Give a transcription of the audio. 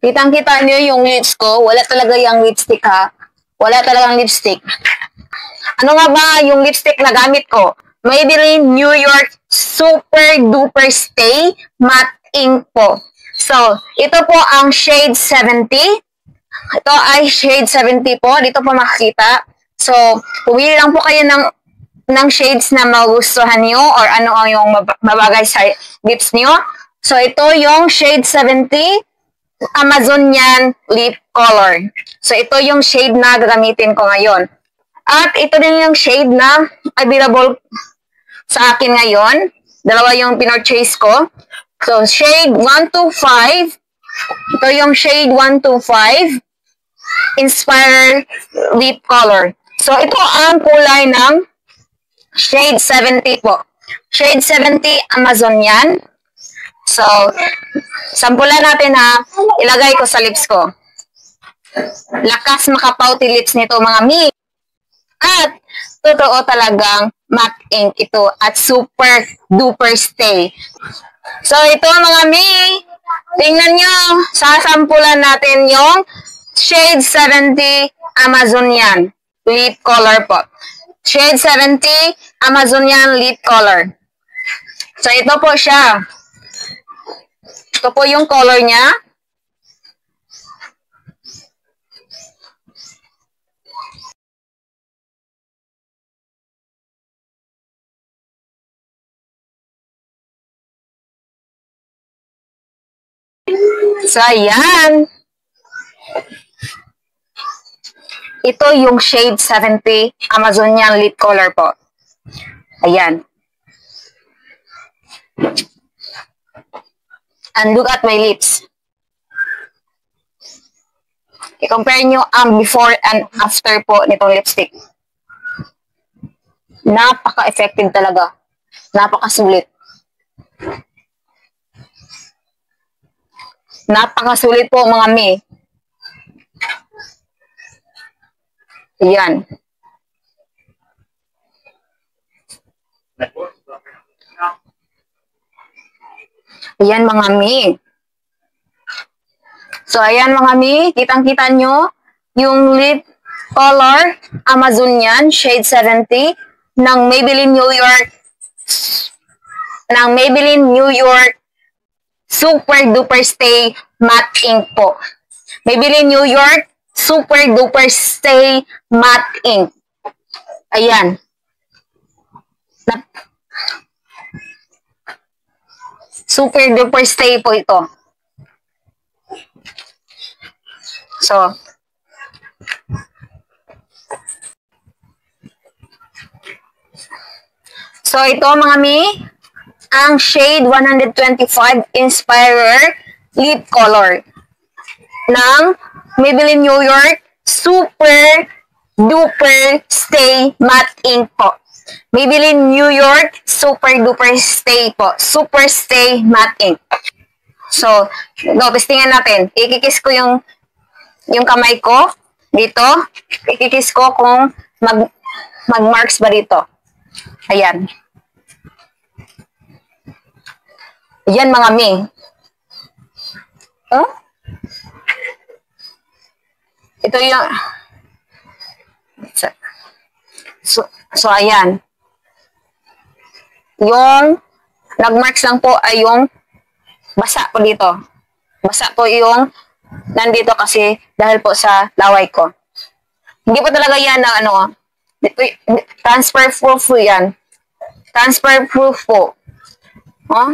Kitang-kita niyo yung lips ko. Wala talaga yung lipstick ha. Wala talagang lipstick. Ano nga ba yung lipstick na gamit ko? Maybelline New York Super Duper Stay Matte Ink po. So, ito po ang shade 70. Ito ay shade 70 po. Dito po makikita. So, pumili lang po kayo ng shades na magustuhan nyo or ano ang yung mabagay sa lips nyo. So, ito yung shade 70 Amazonian Lip Color. So, ito yung shade na gagamitin ko ngayon. At ito din yung shade na available sa akin ngayon. Dalawa yung pinurchase ko. So, shade 125. Ito yung shade 125. Inspire Lip Color. So, ito ang kulay ng shade 70 po. Shade 70 Amazonian. So, sampulan natin ha. Ilagay ko sa lips ko. Lakas makapauti lips nito mga mi. At totoo talagang matte ink ito at super duper stay. So ito mga mi, tingnan nyo, sasampulan natin yung shade 70 Amazonian lip color po. Shade 70 Amazonian lip color. So ito po siya. Ito po yung color niya. So, ayan. Ito yung shade 70 Amazonian lip color po. Ayan. And look at my lips. I-compare nyo ang before and after po nitong lipstick. Napaka-effective talaga. Napakasulit. Napakasulit po mga mi. Ayan. Ayan mga mi. So ayan mga mi, kitang-kita nyo yung lip color Amazonian shade 70 ng Maybelline New York Super Duper Stay Matte Ink po. Maybelline New York Super Duper Stay Matte Ink. Ayan. Super Duper Stay po ito. So, ito mga mi, ang shade 125 Inspirer Lip Color ng Maybelline New York Super Duper Stay Matte Ink po. Maybelline New York Super Duper Stay po. Super Stay Matte Ink. So, testingan natin. Ikikis ko yung kamay ko dito. Ikikis ko kung mag-marks ba dito. Ayan. Ayan mga mi. Oh? Ito yung so ayan. Yung nag-marks lang po ay yung basa po dito. Basa po yung nandito kasi dahil po sa laway ko. Hindi po talaga yan na ano. Transfer proof po yan. Transfer proof po. Oh?